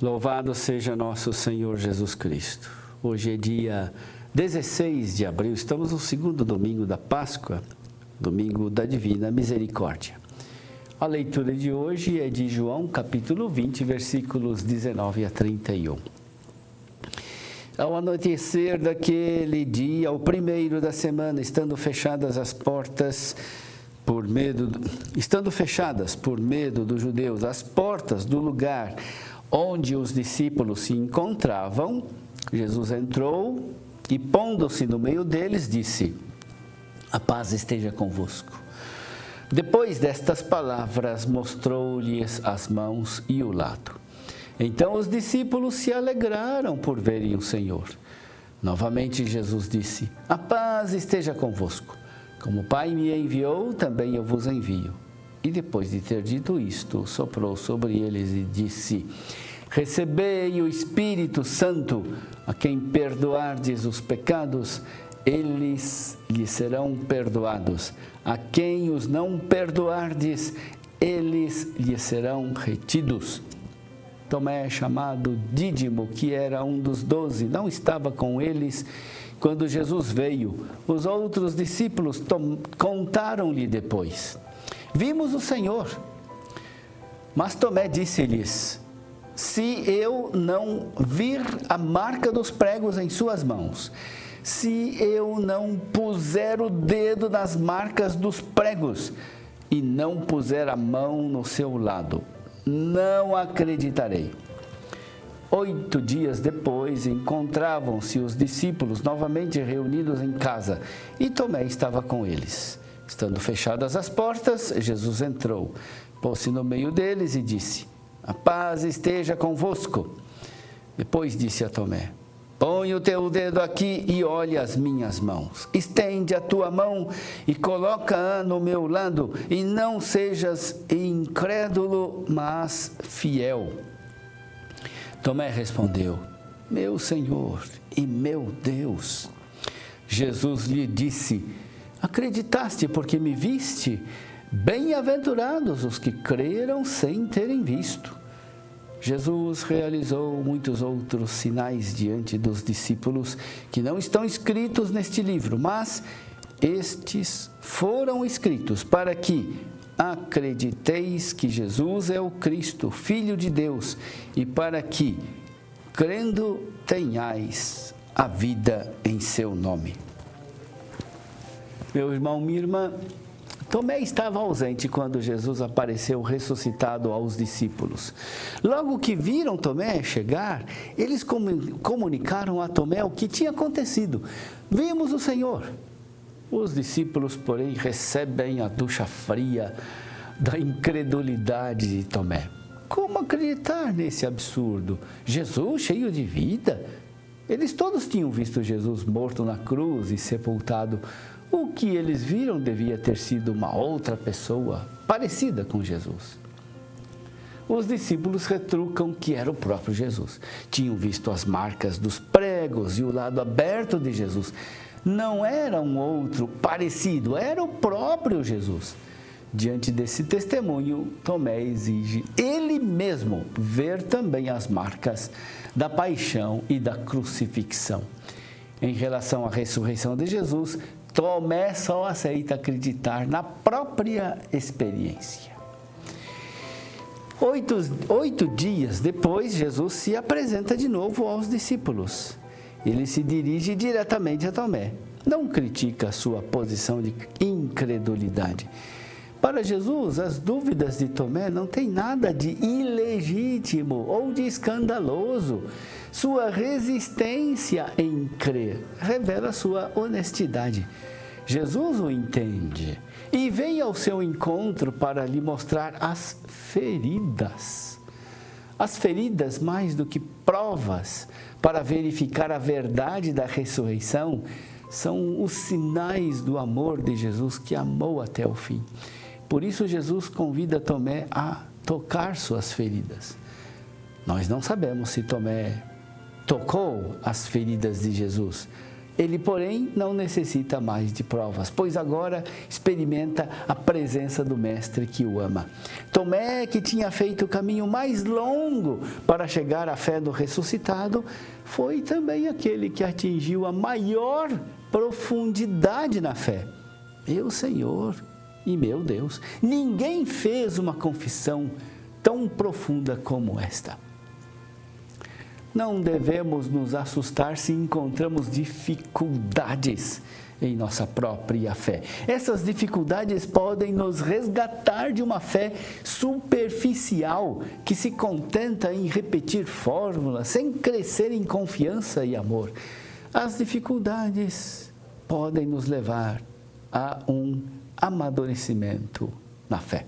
Louvado seja nosso Senhor Jesus Cristo. Hoje é dia 16 de abril, estamos no segundo domingo da Páscoa, domingo da Divina Misericórdia. A leitura de hoje é de João, capítulo 20, versículos 19 a 31. Ao anoitecer daquele dia, o primeiro da semana, estando fechadas por medo dos judeus, as portas do lugar onde os discípulos se encontravam, Jesus entrou e, pondo-se no meio deles, disse: "A paz esteja convosco." Depois destas palavras, mostrou-lhes as mãos e o lado. Então os discípulos se alegraram por verem o Senhor. Novamente Jesus disse: "A paz esteja convosco. Como o Pai me enviou, também eu vos envio." E depois de ter dito isto, soprou sobre eles e disse: "Recebei o Espírito Santo. A quem perdoardes os pecados, eles lhes serão perdoados. A quem os não perdoardes, eles lhes serão retidos." Tomé, chamado Dídimo, que era um dos 12, não estava com eles quando Jesus veio. Os outros discípulos contaram-lhe depois: "Vimos o Senhor." Mas Tomé disse-lhes: "Se eu não vir a marca dos pregos em suas mãos, se eu não puser o dedo nas marcas dos pregos e não puser a mão no seu lado, não acreditarei." 8 dias depois, encontravam-se os discípulos novamente reunidos em casa e Tomé estava com eles. Estando fechadas as portas, Jesus entrou, pôs-se no meio deles e disse: "A paz esteja convosco." Depois disse a Tomé: "Põe o teu dedo aqui e olha as minhas mãos. Estende a tua mão e coloca-a no meu lado, e não sejas incrédulo, mas fiel." Tomé respondeu: "Meu Senhor e meu Deus." Jesus lhe disse: "Acreditaste porque me viste? Bem-aventurados os que creram sem terem visto." Jesus realizou muitos outros sinais diante dos discípulos que não estão escritos neste livro, mas estes foram escritos para que acrediteis que Jesus é o Cristo, Filho de Deus, e para que, crendo, tenhais a vida em seu nome. Meu irmão, minha irmã, Tomé estava ausente quando Jesus apareceu ressuscitado aos discípulos. Logo que viram Tomé chegar, eles comunicaram a Tomé o que tinha acontecido. "Vimos o Senhor." Os discípulos, porém, recebem a ducha fria da incredulidade de Tomé. Como acreditar nesse absurdo? Jesus cheio de vida? Eles todos tinham visto Jesus morto na cruz e sepultado. O que eles viram devia ter sido uma outra pessoa parecida com Jesus. Os discípulos retrucam que era o próprio Jesus. Tinham visto as marcas dos pregos e o lado aberto de Jesus. Não era um outro parecido, era o próprio Jesus. Diante desse testemunho, Tomé exige ele mesmo ver também as marcas da paixão e da crucifixão. Em relação à ressurreição de Jesus, Tomé só aceita acreditar na própria experiência. 8 dias depois, Jesus se apresenta de novo aos discípulos. Ele se dirige diretamente a Tomé. Não critica a sua posição de incredulidade. Para Jesus, as dúvidas de Tomé não têm nada de ilegítimo ou de escandaloso. Sua resistência em crer revela sua honestidade. Jesus o entende e vem ao seu encontro para lhe mostrar as feridas. As feridas, mais do que provas para verificar a verdade da ressurreição, são os sinais do amor de Jesus que amou até o fim. Por isso Jesus convida Tomé a tocar suas feridas. Nós não sabemos se Tomé tocou as feridas de Jesus. Ele, porém, não necessita mais de provas, pois agora experimenta a presença do Mestre que o ama. Tomé, que tinha feito o caminho mais longo para chegar à fé do ressuscitado, foi também aquele que atingiu a maior profundidade na fé. Meu Senhor e meu Deus, ninguém fez uma confissão tão profunda como esta. Não devemos nos assustar se encontramos dificuldades em nossa própria fé. Essas dificuldades podem nos resgatar de uma fé superficial que se contenta em repetir fórmulas sem crescer em confiança e amor. As dificuldades podem nos levar a um amadurecimento na fé.